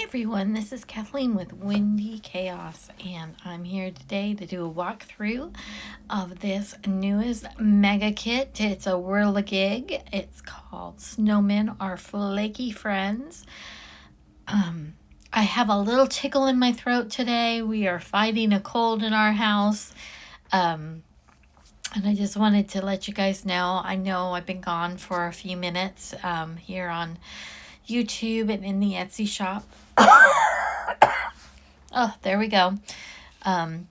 everyone, this is Kathleen with Windy Chaos, and I'm here today to do a walkthrough of this newest mega kit. It's a Whirligig. It's called Snowmen, Our Flakey Friends. I have a little tickle in my throat today. We are fighting a cold in our house. And I just wanted to let you guys know, I know I've been gone for a few minutes here on YouTube and in the Etsy shop. Oh, there we go. You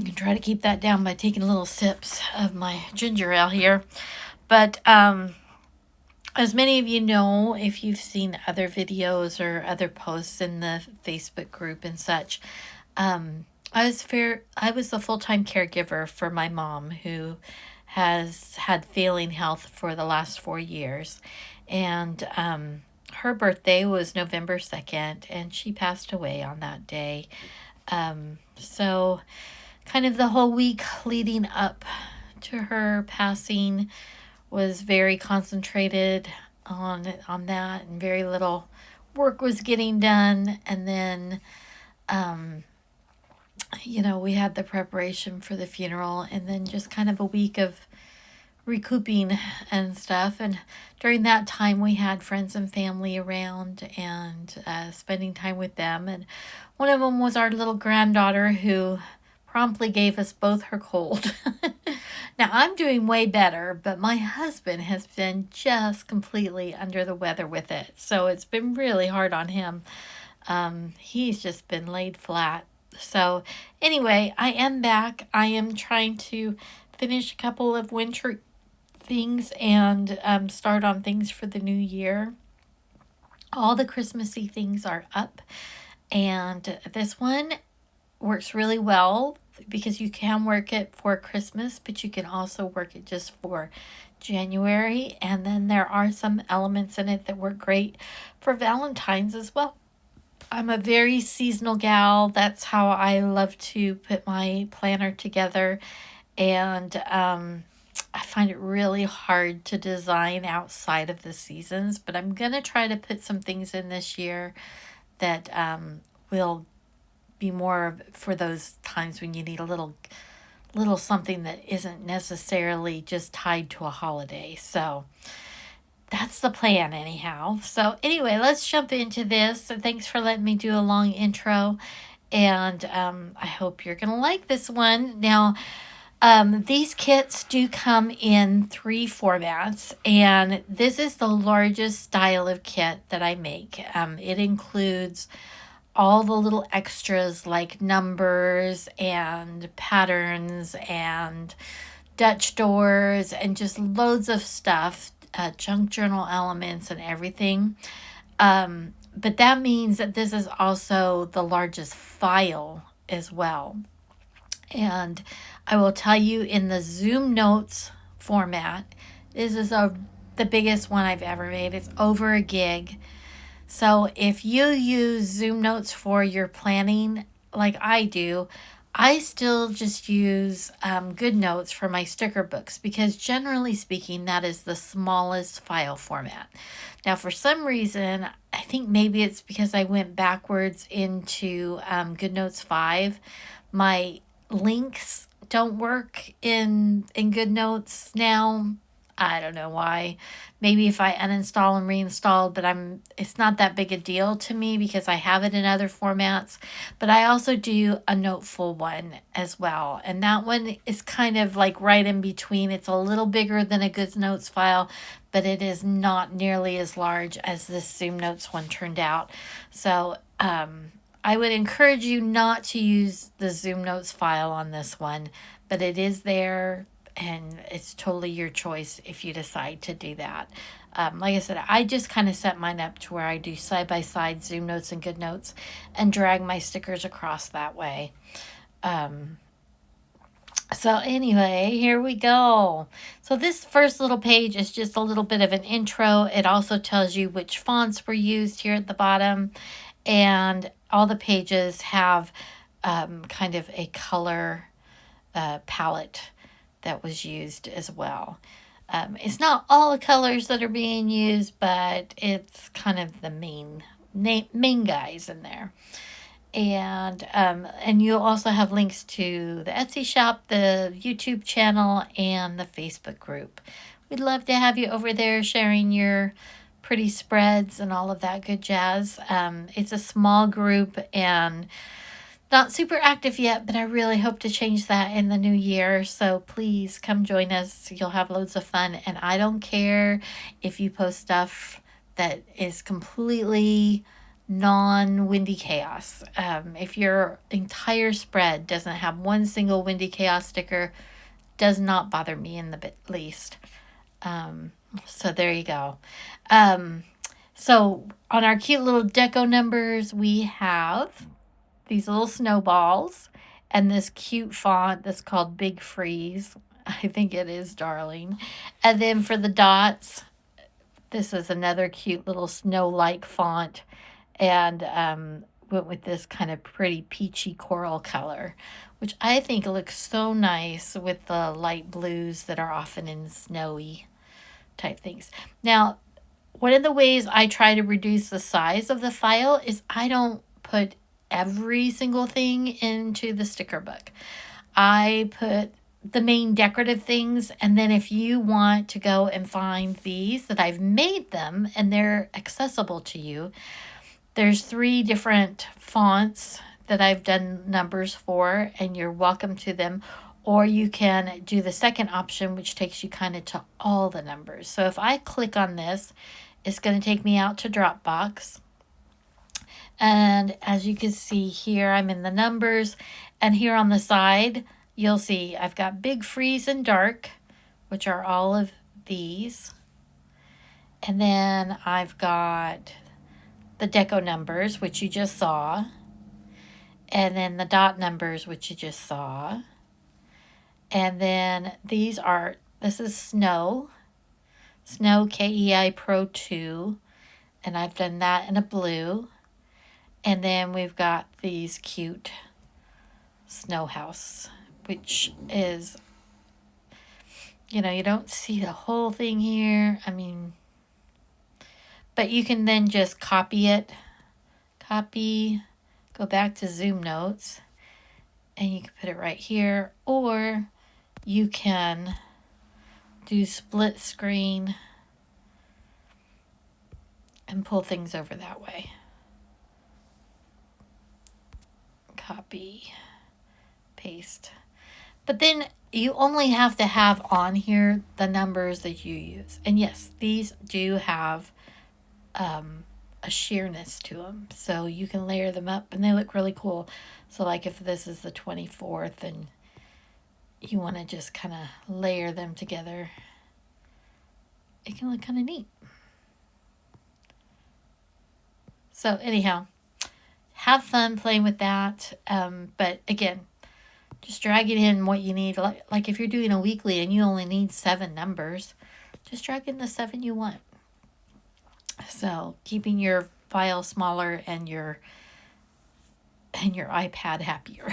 can try to keep that down by taking little sips of my ginger ale here. But as many of you know, if you've seen other videos or other posts in the Facebook group and such, I was the full-time caregiver for my mom, who has had failing health for the last 4 years. And her birthday was November 2nd, and she passed away on that day. So kind of the whole week leading up to her passing was very concentrated on that, and very little work was getting done. And then we had the preparation for the funeral, and then just kind of a week of recouping and stuff. And during that time, we had friends and family around and spending time with them. And one of them was our little granddaughter, who promptly gave us both her cold. Now, I'm doing way better, but my husband has been just completely under the weather with it. So it's been really hard on him. He's just been laid flat. So anyway, I am back. I am trying to finish a couple of winter things and start on things for the new year. All the Christmassy things are up, and this one works really well because you can work it for Christmas, but you can also work it just for January. And then there are some elements in it that work great for Valentine's as well. I'm a very seasonal gal. That's how I love to put my planner together. And I find it really hard to design outside of the seasons, but I'm going to try to put some things in this year that will be more for those times when you need a little something that isn't necessarily just tied to a holiday. So that's the plan anyhow. So anyway, let's jump into this. So thanks for letting me do a long intro, and I hope you're going to like this one. Now, these kits do come in 3 formats, and this is the largest style of kit that I make. It includes all the little extras like numbers and patterns and Dutch doors and just loads of stuff, junk journal elements and everything. But that means that this is also the largest file as well. And I will tell you, in the Zoom Notes format, this is the biggest one I've ever made. It's over a gig. So if you use Zoom Notes for your planning like I do, I still just use GoodNotes for my sticker books, because generally speaking, that is the smallest file format. Now, for some reason, I think maybe it's because I went backwards into GoodNotes 5. My links don't work in GoodNotes now. I don't know why. Maybe if I uninstall and reinstall, but it's not that big a deal to me because I have it in other formats. But I also do a Noteful one as well. And that one is kind of like right in between. It's a little bigger than a GoodNotes file, but it is not nearly as large as this Zoom Notes one turned out. So, I would encourage you not to use the Zoom Notes file on this one, but it is there, and it's totally your choice if you decide to do that. Like I said, I just kind of set mine up to where I do side-by-side Zoom Notes and GoodNotes and drag my stickers across that way. So anyway, here we go. So this first little page is just a little bit of an intro. It also tells you which fonts were used here at the bottom. And all the pages have kind of a color palette that was used as well. It's not all the colors that are being used, but it's kind of the main guys in there. And you'll also have links to the Etsy shop, the YouTube channel, and the Facebook group. We'd love to have you over there sharing your pretty spreads and all of that good jazz. It's a small group and not super active yet, but I really hope to change that in the new year. So please come join us. You'll have loads of fun. And I don't care if you post stuff that is completely non-windy chaos. If your entire spread doesn't have one single windy chaos sticker, does not bother me in the least. So there you go. So on our cute little deco numbers, we have these little snowballs and this cute font that's called Big Freeze. I think it is, darling. And then for the dots, this is another cute little snow-like font, and went with this kind of pretty peachy coral color, which I think looks so nice with the light blues that are often in snowy type things. Now, one of the ways I try to reduce the size of the file is I don't put every single thing into the sticker book. I put the main decorative things, and then if you want to go and find these that I've made them and they're accessible to you, there's 3 different fonts that I've done numbers for, and you're welcome to them. Or you can do the second option, which takes you kind of to all the numbers. So if I click on this, it's going to take me out to Dropbox. And as you can see here, I'm in the numbers. And here on the side, you'll see I've got Big Freeze and Dark, which are all of these. And then I've got the deco numbers, which you just saw. And then the dot numbers, which you just saw. And then this is Snow KEI Pro 2. And I've done that in a blue. And then we've got these cute snow house, which is, you don't see the whole thing here. I mean, but you can then just copy it. Go back to Zoom Notes, and you can put it right here. Or you can do split screen and pull things over that way. Copy, paste. But then you only have to have on here the numbers that you use. And yes, these do have a sheerness to them. So you can layer them up and they look really cool. So like if this is the 24th and you want to just kind of layer them together, it can look kind of neat. So anyhow, have fun playing with that. But again, just drag it in what you need. Like if you're doing a weekly and you only need 7 numbers, just drag in the 7 you want. So keeping your file smaller and your iPad happier.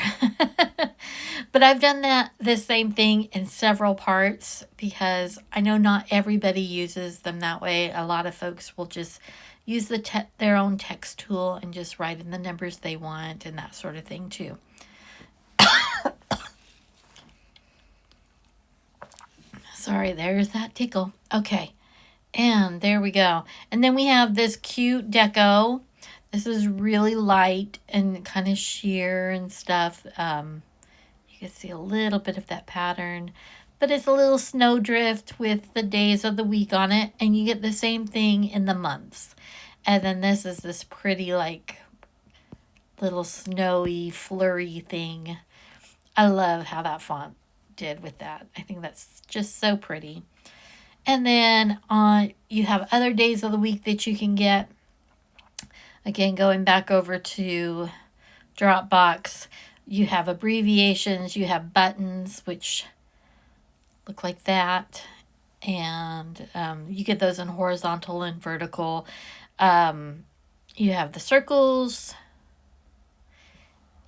But I've done the same thing in several parts because I know not everybody uses them that way. A lot of folks will just use their own text tool and just write in the numbers they want and that sort of thing too. Sorry, there's that tickle. Okay, and there we go. And then we have this cute deco. This is really light and kind of sheer and stuff. You can see a little bit of that pattern, but it's a little snowdrift with the days of the week on it, and you get the same thing in the months. And then this is this pretty like little snowy flurry thing. I love how that font did with that. I think that's just so pretty. And then you have other days of the week that you can get. Again, going back over to Dropbox, you have abbreviations, you have buttons, which look like that. And you get those in horizontal and vertical. You have the circles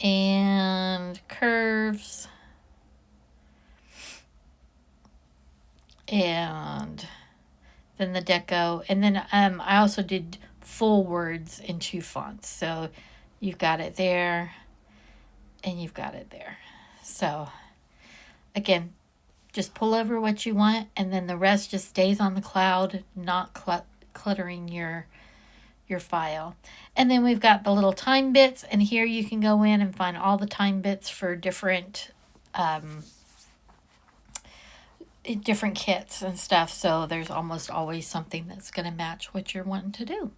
and curves. and then the deco. And then I also did full words in 2 fonts. So you've got it there and you've got it there. So again, just pull over what you want, and then the rest just stays on the cloud, not cluttering your file. And then we've got the little time bits, and here you can go in and find all the time bits for different kits and stuff. So there's almost always something that's going to match what you're wanting to do.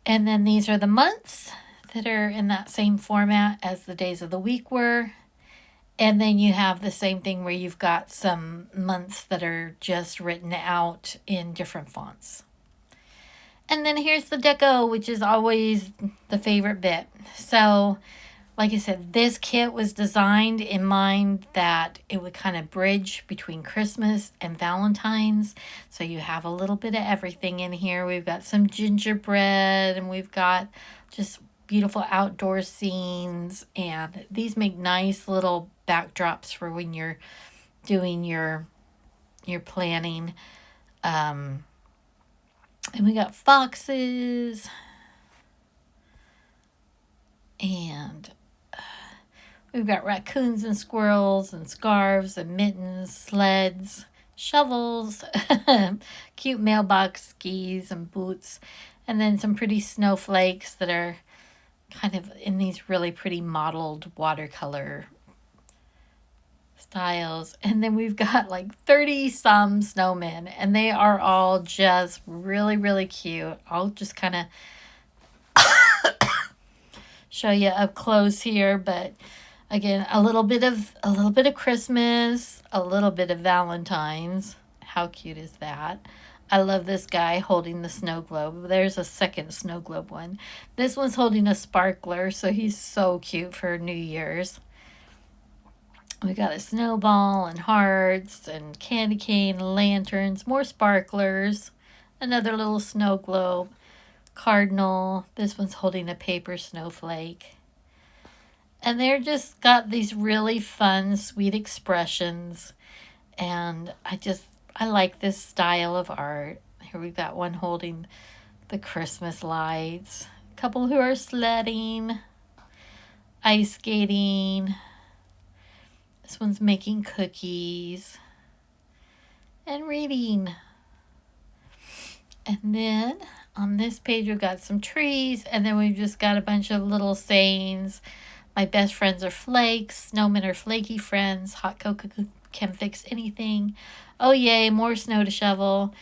And then these are the months that are in that same format as the days of the week were. And then you have the same thing where you've got some months that are just written out in different fonts. And then here's the deco, which is always the favorite bit. So, like I said, this kit was designed in mind that it would kind of bridge between Christmas and Valentine's. So you have a little bit of everything in here. We've got some gingerbread, and we've got just beautiful outdoor scenes, and these make nice little backdrops for when you're doing your planning. And we got foxes, and we've got raccoons and squirrels and scarves and mittens, sleds, shovels, cute mailbox skis and boots, and then some pretty snowflakes that are kind of in these really pretty modeled watercolor styles. And then we've got like 30 some snowmen, and they are all just really, really cute. I'll just kind of show you up close here, but again, a little bit of Christmas, a little bit of Valentine's. How cute is that? I love this guy holding the snow globe. There's a second snow globe one. This one's holding a sparkler, so he's so cute for New Year's. We got a snowball and hearts and candy cane, lanterns, more sparklers, another little snow globe, cardinal. This one's holding a paper snowflake. And they're just got these really fun, sweet expressions. And I like this style of art. Here we've got one holding the Christmas lights. A couple who are sledding, ice skating. This one's making cookies and reading. And then on this page we've got some trees, and then we've just got a bunch of little sayings. My best friends are flakes. Snowmen are flaky friends. Hot cocoa can fix anything. Oh yay, more snow to shovel.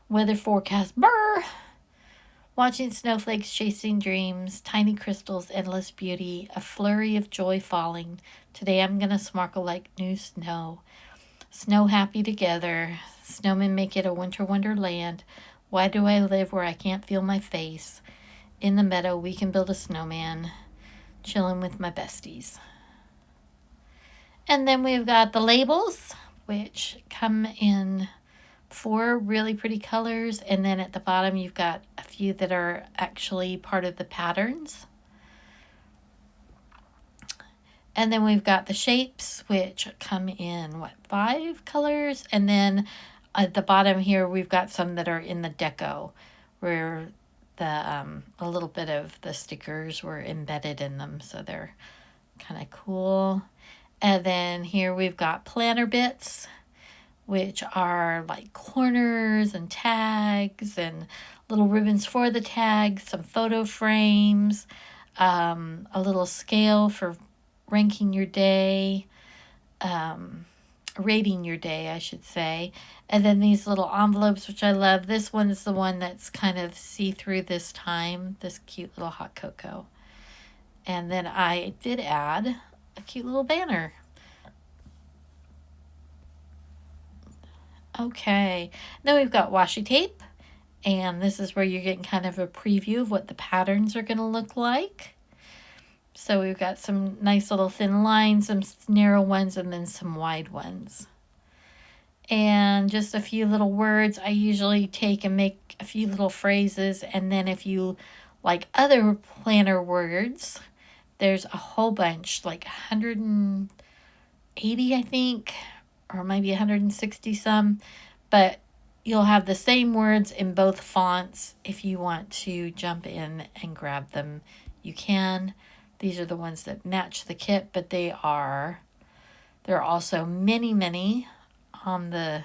Weather forecast, brr. Watching snowflakes chasing dreams. Tiny crystals, endless beauty. A flurry of joy falling. Today I'm gonna sparkle like new snow. Snow happy together. Snowmen make it a winter wonderland. Why do I live where I can't feel my face? In the meadow we can build a snowman. Chilling with my besties. And then we've got the labels, which come in 4 really pretty colors. And then at the bottom, you've got a few that are actually part of the patterns. And then we've got the shapes, which come in, 5 colors? And then at the bottom here, we've got some that are in the deco, where a little bit of the stickers were embedded in them. So they're kind of cool. And then here we've got planner bits, which are like corners and tags and little ribbons for the tags, some photo frames, a little scale for ranking your day, rating your day, I should say. And then these little envelopes, which I love. This one's the one that's kind of see-through this time, this cute little hot cocoa. And then I did add a cute little banner. Okay, then we've got washi tape, and this is where you're getting kind of a preview of what the patterns are going to look like. So we've got some nice little thin lines, some narrow ones, and then some wide ones. And just a few little words. I usually take and make a few little phrases, and then if you like other planner words, there's a whole bunch, like 180, I think, or maybe 160 some, but you'll have the same words in both fonts. If you want to jump in and grab them, you can. These are the ones that match the kit, but there are also many on the,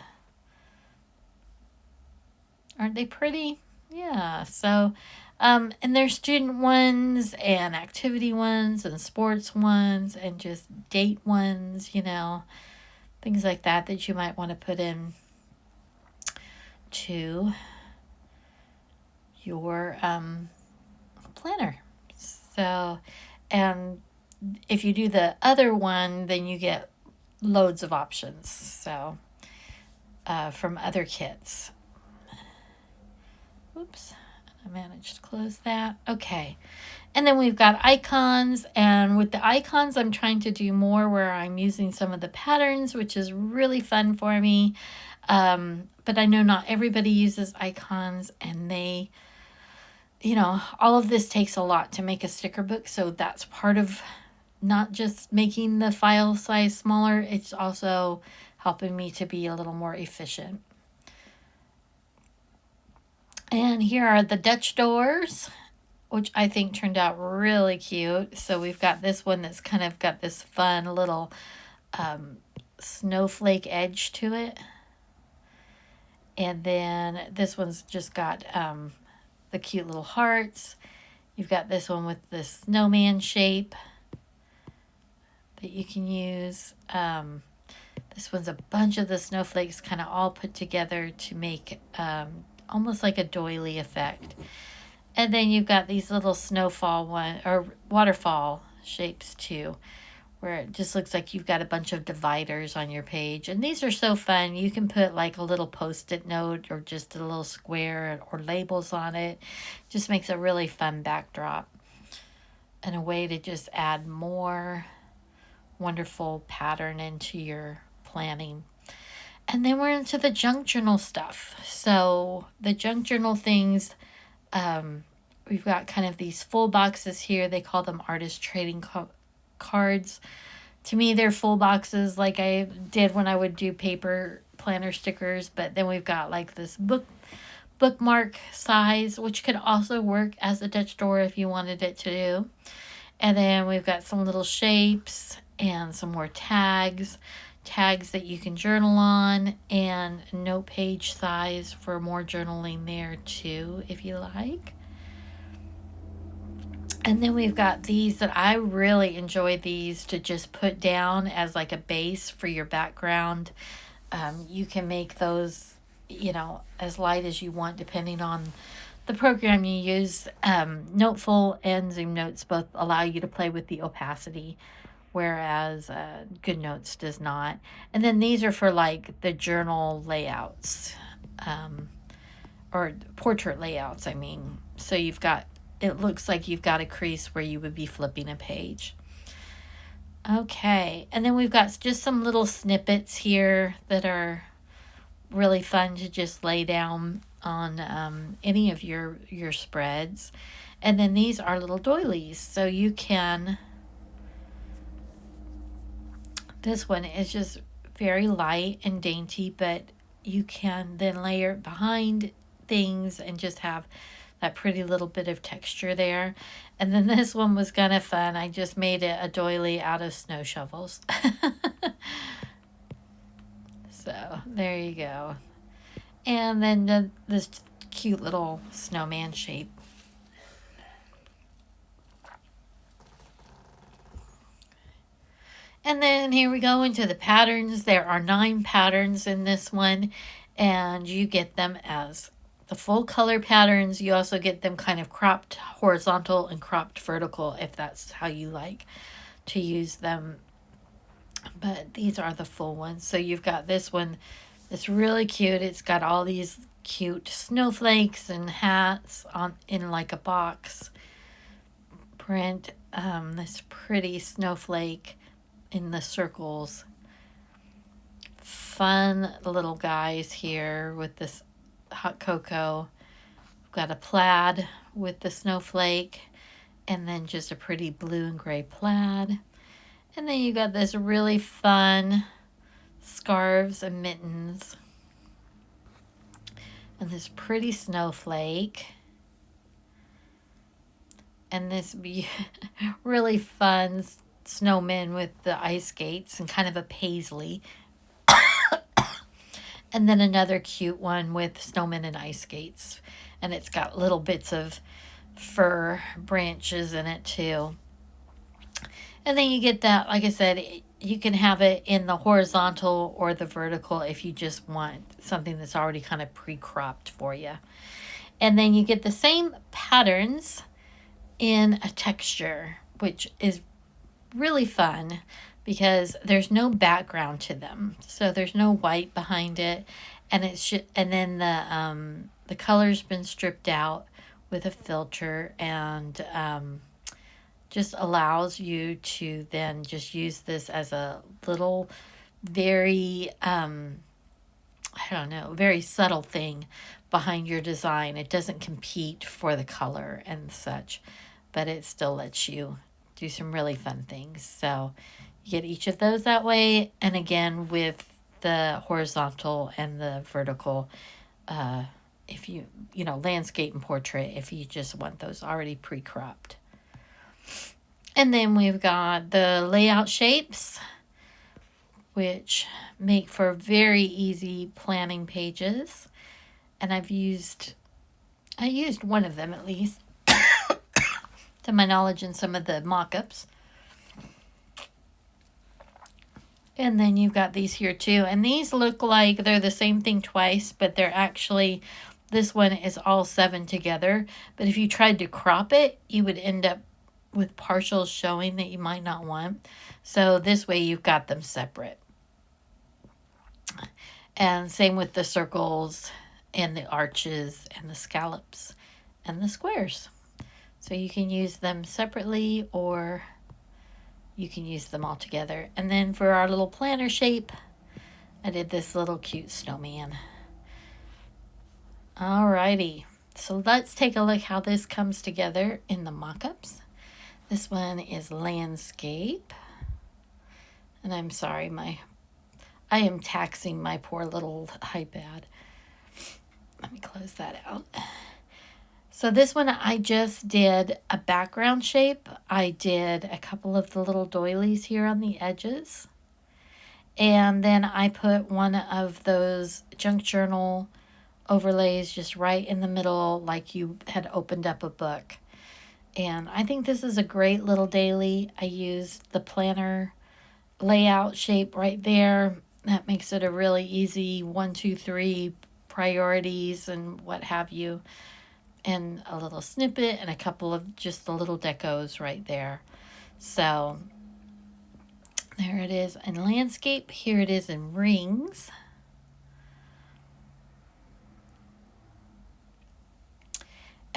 aren't they pretty? Yeah, so, and there's student ones and activity ones and sports ones and just date ones, things like that you might want to put in to your planner. So, and if you do the other one, then you get loads of options. So, from other kits. Oops, I managed to close that. Okay. And then we've got icons, and with the icons, I'm trying to do more where I'm using some of the patterns, which is really fun for me. But I know not everybody uses icons, and they, all of this takes a lot to make a sticker book. So that's part of not just making the file size smaller, it's also helping me to be a little more efficient. And here are the Dutch doors, which I think turned out really cute. So we've got this one that's kind of got this fun little snowflake edge to it. And then this one's just got the cute little hearts. You've got this one with the snowman shape that you can use. This one's a bunch of the snowflakes kind of all put together to make almost like a doily effect. And then you've got these little snowfall or waterfall shapes too, where it just looks like you've got a bunch of dividers on your page. And these are so fun. You can put like a little post-it note or just a little square or labels on it. Just makes a really fun backdrop and a way to just add more wonderful pattern into your planning. And then we're into the junk journal stuff. So the junk journal things, we've got kind of these full boxes here. They call them artist trading cards. To me, they're full boxes like I did when I would do paper planner stickers. But then we've got like this bookmark size, which could also work as a Dutch door if you wanted it to do. And then we've got some little shapes and some more tags that you can journal on, and note page size for more journaling there too, if you like. And then we've got these that I really enjoy, these to just put down as like a base for your background. You can make those, as light as you want depending on the program you use. Noteful and Zoom Notes both allow you to play with the opacity, whereas GoodNotes does not. And then these are for like the journal layouts, or portrait layouts, I mean. So it looks like you've got a crease where you would be flipping a page. Okay, and then we've got just some little snippets here that are really fun to just lay down on any of your spreads. And then these are little doilies, so you can, this one is just very light and dainty, but you can then layer it behind things and just have that pretty little bit of texture there. And then this one was kind of fun. I just made it a doily out of snow shovels. So there you go. And then this cute little snowman shape. And then here we go into the patterns. There are 9 patterns in this one, and you get them as the full color patterns. You also get them kind of cropped horizontal and cropped vertical if that's how you like to use them. But these are the full ones. So you've got this one that's really cute. It's got all these cute snowflakes and hats in like a box print. This pretty snowflake in the circles. Fun little guys here with this hot cocoa. We've got a plaid with the snowflake, and then just a pretty blue and gray plaid. And then you got this really fun scarves and mittens, and this pretty snowflake, and this really fun snowman with the ice skates and kind of a paisley, and then another cute one with snowmen and ice skates, and it's got little bits of fir branches in it too. And then you get that, like I said, you can have it in the horizontal or the vertical if you just want something that's already kind of pre-cropped for you. And then you get the same patterns in a texture, which is really fun because there's no background to them. So there's no white behind it, and and then the color's been stripped out with a filter, and just allows you to then just use this as a little very I don't know, very subtle thing behind your design. It doesn't compete for the color and such, but it still lets you do some really fun things. So you get each of those that way, and again with the horizontal and the vertical, if you landscape and portrait, if you just want those already pre-cropped. And then we've got the layout shapes, which make for very easy planning pages. And I used one of them at least, to my knowledge, in some of the mock-ups. And then you've got these here too. And these look like they're the same thing twice, but they're actually, this one is all 7 together. But if you tried to crop it, you would end up with partials showing that you might not want. So this way you've got them separate. And same with the circles and the arches and the scallops and the squares. So you can use them separately, or you can use them all together. And then for our little planner shape, I did this little cute snowman. Alrighty, so let's take a look how this comes together in the mock-ups. This one is landscape. And I'm sorry, I am taxing my poor little iPad. Let me close that out. So this one, I just did a background shape. I did a couple of the little doilies here on the edges. And then I put one of those junk journal overlays just right in the middle, like you had opened up a book. And I think this is a great little daily. I used the planner layout shape right there. That makes it a really easy 1, 2, 3 priorities and what have you. And a little snippet and a couple of just the little decos right there. So there it is in landscape. Here it is in rings.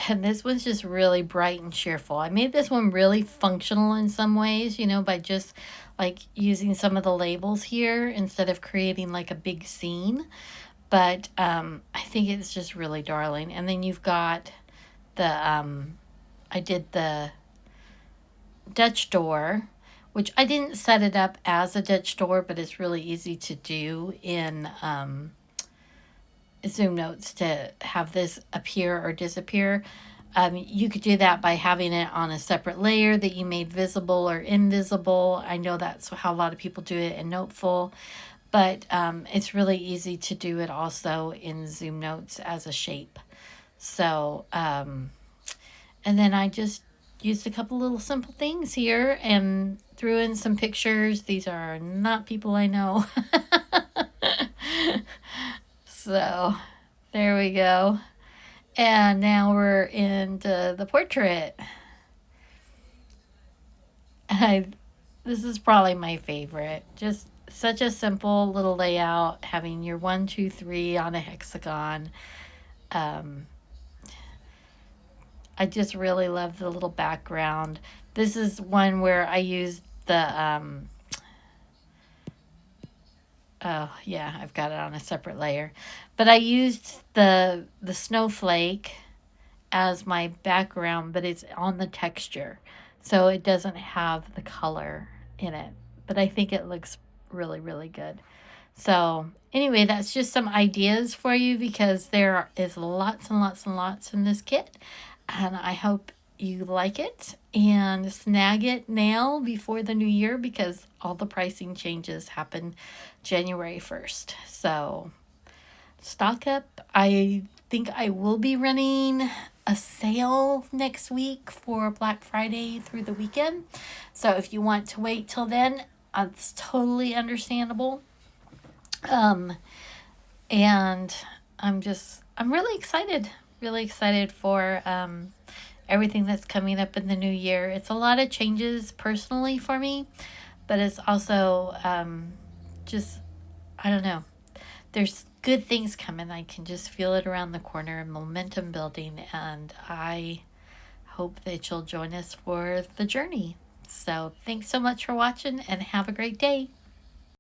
And this one's just really bright and cheerful. I made this one really functional in some ways, by just like using some of the labels here instead of creating like a big scene. But I think it's just really darling. And then you've got the, I did the Dutch door, which I didn't set it up as a Dutch door, but it's really easy to do in Zoom Notes to have this appear or disappear. You could do that by having it on a separate layer that you made visible or invisible. I know that's how a lot of people do it in Noteful, but it's really easy to do it also in Zoom Notes as a shape. So, and then I just used a couple little simple things here and threw in some pictures. These are not people I know. So there we go. And now we're into the portrait. This is probably my favorite. Just such a simple little layout, having your 1, 2, 3 on a hexagon. I just really love the little background. This is one where I used the oh yeah, I've got it on a separate layer. But I used the snowflake as my background, but it's on the texture. So it doesn't have the color in it. But I think it looks really, really good. So, anyway, that's just some ideas for you because there is lots and lots and lots in this kit. And I hope you like it and snag it now before the new year because all the pricing changes happen January 1st. So, stock up. I think I will be running a sale next week for Black Friday through the weekend. So, if you want to wait till then, it's totally understandable. And I'm really excited for everything that's coming up in the new year. It's a lot of changes personally for me, but it's also just, I don't know, there's good things coming. I can just feel it around the corner, momentum building, and I hope that you'll join us for the journey. So thanks so much for watching and have a great day.